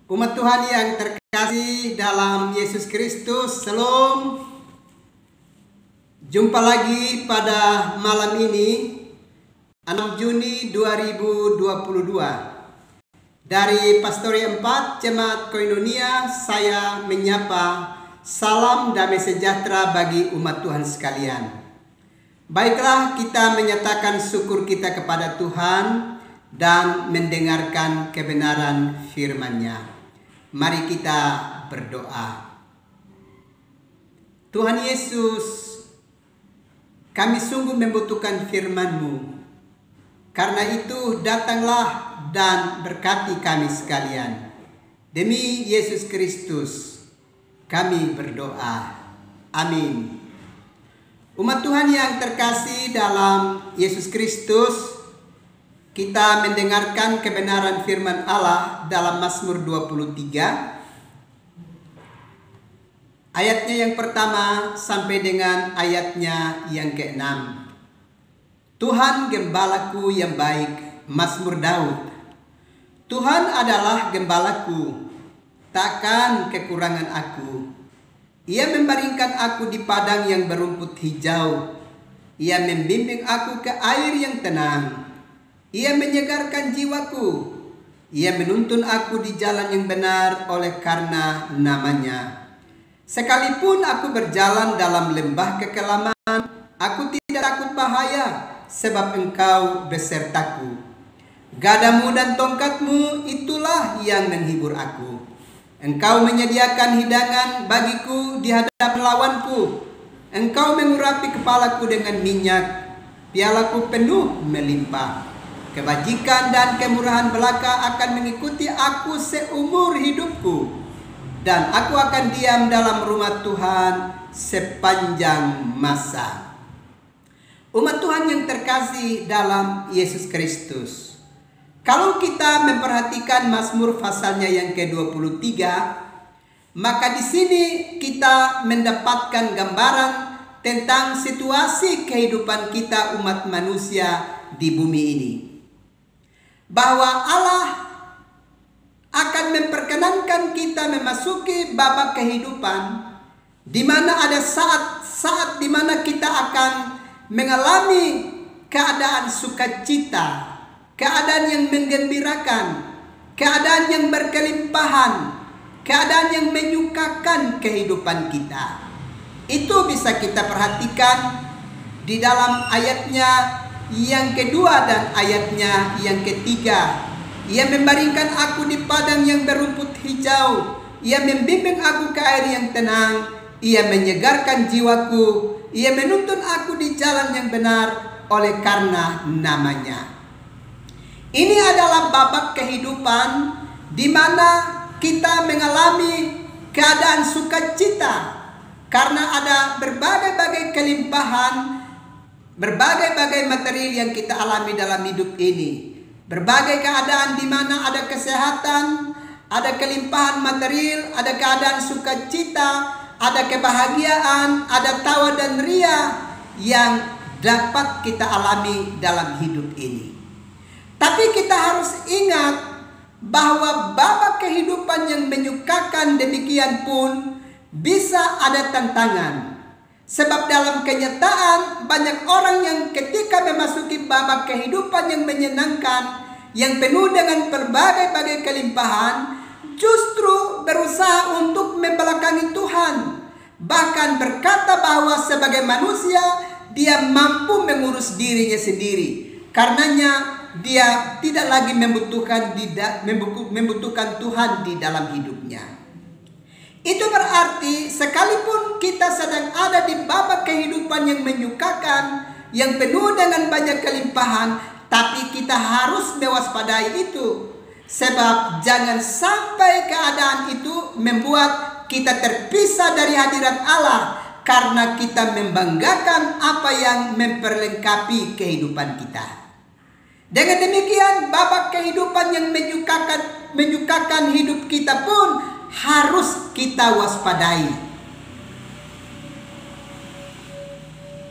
Umat Tuhan yang terkasih dalam Yesus Kristus, Shalom. Jumpa lagi pada malam ini 6 Juni 2022. Dari Pastori 4 Jemaat Koinonia, saya menyapa salam damai sejahtera bagi umat Tuhan sekalian. Baiklah, kita menyatakan syukur kita kepada Tuhan dan mendengarkan kebenaran firman-Nya. Mari kita berdoa. Tuhan Yesus, kami sungguh membutuhkan firman-Mu. Karena itu datanglah dan berkati kami sekalian. Demi Yesus Kristus kami berdoa. Amin. Umat Tuhan yang terkasih dalam Yesus Kristus, kita mendengarkan kebenaran firman Allah dalam Mazmur 23. Ayatnya yang pertama sampai dengan ayatnya yang ke-6. Tuhan gembalaku yang baik, Mazmur Daud. Tuhan adalah gembalaku, takkan kekurangan aku. Ia membaringkan aku di padang yang berumput hijau. Ia membimbing aku ke air yang tenang. Ia menyegarkan jiwaku. Ia menuntun aku di jalan yang benar oleh karena nama-Nya. Sekalipun aku berjalan dalam lembah kekelaman, aku tidak takut bahaya, sebab Engkau besertaku. Gadamu dan tongkatmu itulah yang menghibur aku. Engkau menyediakan hidangan bagiku di hadapan lawanku. Engkau mengurapi kepalaku dengan minyak, pialaku penuh melimpah. Kebajikan dan kemurahan belaka akan mengikuti aku seumur hidupku, dan aku akan diam dalam rumah Tuhan sepanjang masa. Umat Tuhan yang terkasih dalam Yesus Kristus, kalau kita memperhatikan Mazmur pasalnya yang ke-23, maka di sini kita mendapatkan gambaran tentang situasi kehidupan kita umat manusia di bumi ini. Bahwa Allah akan memperkenankan kita memasuki babak kehidupan di mana ada saat-saat di mana kita akan mengalami keadaan sukacita, keadaan yang menggembirakan, keadaan yang berkelimpahan, keadaan yang menyukakan kehidupan kita. Itu bisa kita perhatikan di dalam ayatnya yang kedua dan ayatnya yang ketiga. Ia membaringkan aku di padang yang berumput hijau. Ia membimbing aku ke air yang tenang. Ia menyegarkan jiwaku. Ia menuntun aku di jalan yang benar oleh karena nama-Nya. Ini adalah babak kehidupan di mana kita mengalami keadaan sukacita karena ada berbagai-bagai kelimpahan, berbagai-bagai material yang kita alami dalam hidup ini. Berbagai keadaan di mana ada kesehatan, ada kelimpahan material, ada keadaan sukacita, ada kebahagiaan, ada tawa dan ria yang dapat kita alami dalam hidup ini. Tapi kita harus ingat bahwa babak kehidupan yang menyukakan demikian pun bisa ada tantangan. Sebab dalam kenyataan banyak orang yang ketika memasuki babak kehidupan yang menyenangkan, yang penuh dengan berbagai-bagai kelimpahan, justru berusaha untuk membelakangi Tuhan. Bahkan berkata bahwa sebagai manusia dia mampu mengurus dirinya sendiri. Karenanya dia tidak lagi membutuhkan Tuhan di dalam hidupnya. Itu berarti sekalipun kita sedang ada di babak kehidupan yang menyukakan, yang penuh dengan banyak kelimpahan, tapi kita harus mewaspadai itu. Sebab jangan sampai keadaan itu membuat kita terpisah dari hadirat Allah karena kita membanggakan apa yang memperlengkapi kehidupan kita. Dengan demikian babak kehidupan yang menyukakan hidup kita pun harus kita waspadai.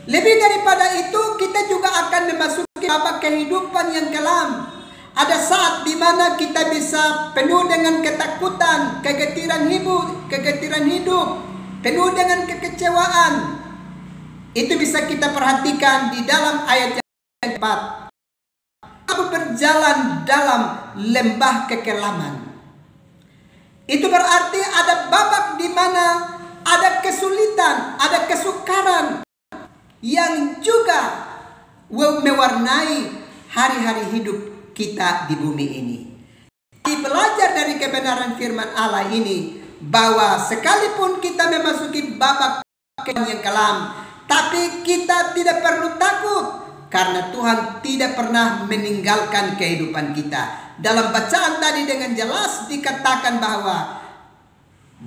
Lebih daripada itu, kita juga akan memasuki babak kehidupan yang kelam. Ada saat di mana kita bisa penuh dengan ketakutan, kegetiran hidup, penuh dengan kekecewaan. Itu bisa kita perhatikan di dalam ayat yang keempat. Aku berjalan dalam lembah kekelaman. Itu berarti ada babak di mana ada kesulitan, ada kesukaran yang juga mewarnai hari-hari hidup kita di bumi ini. Kita belajar dari kebenaran firman Allah ini bahwa sekalipun kita memasuki babak yang kelam, tapi kita tidak perlu takut karena Tuhan tidak pernah meninggalkan kehidupan kita. Dalam bacaan tadi dengan jelas dikatakan bahwa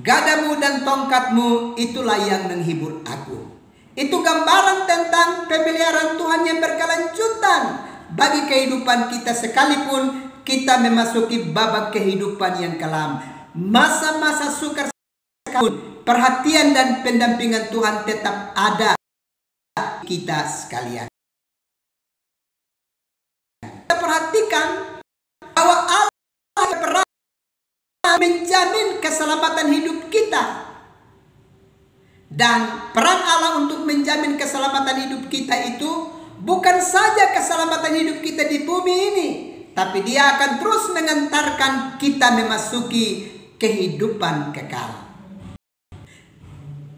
gadamu dan tongkatmu itulah yang menghibur aku. Itu gambaran tentang pemeliharaan Tuhan yang berkelanjutan bagi kehidupan kita sekalipun kita memasuki babak kehidupan yang kelam. Masa-masa sukar sekalipun, perhatian dan pendampingan Tuhan tetap ada kita sekalian. Kita perhatikan bahwa Allah pernah menjamin keselamatan hidup kita. Dan peran Allah untuk menjamin keselamatan hidup kita itu bukan saja keselamatan hidup kita di bumi ini, tapi Dia akan terus mengantarkan kita memasuki kehidupan kekal.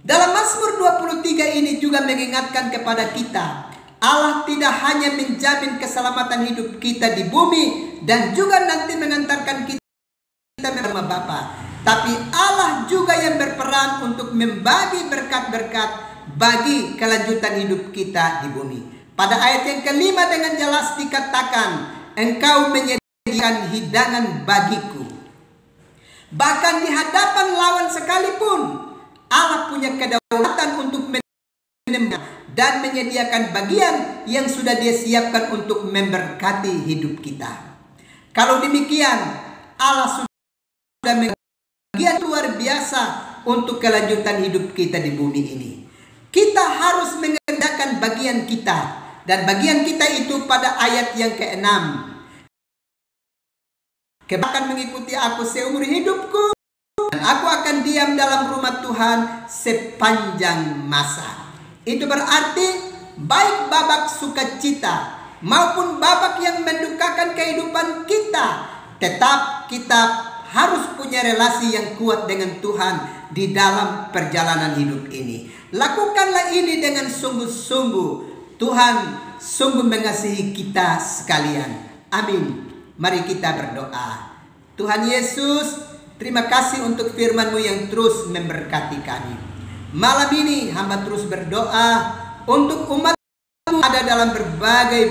Dalam Mazmur 23 ini juga mengingatkan kepada kita, Allah tidak hanya menjamin keselamatan hidup kita di bumi dan juga nanti mengantarkan kita bersama Bapa, tapi Allah juga yang berperan untuk membagi berkat-berkat bagi kelanjutan hidup kita di bumi. Pada ayat yang kelima dengan jelas dikatakan, engkau menyediakan hidangan bagiku. Bahkan di hadapan lawan sekalipun, Allah punya kedaulatan untuk menyembah dan menyediakan bagian yang sudah Dia siapkan untuk memberkati hidup kita. Kalau demikian, Allah sudah bagian luar biasa untuk kelanjutan hidup kita di bumi ini. Kita harus mengerjakan bagian kita. Dan bagian kita itu pada ayat yang ke-6. Akan mengikuti aku seumur hidupku, dan aku akan diam dalam rumah Tuhan sepanjang masa. Itu berarti baik babak sukacita maupun babak yang mendukakan kehidupan kita, tetap kita harus punya relasi yang kuat dengan Tuhan di dalam perjalanan hidup ini. Lakukanlah ini dengan sungguh-sungguh. Tuhan sungguh mengasihi kita sekalian. Amin. Mari kita berdoa. Tuhan Yesus, terima kasih untuk firman-Mu yang terus memberkati kami. Malam ini hamba terus berdoa untuk umat-Mu ada dalam berbagai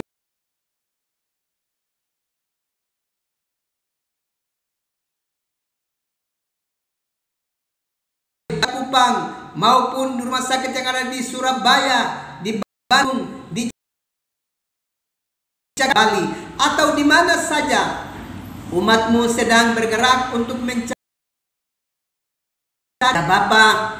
Kupang maupun rumah sakit yang ada di Surabaya, di Bandung, di Bali, atau di mana saja umat-Mu sedang bergerak untuk mencari Bapa.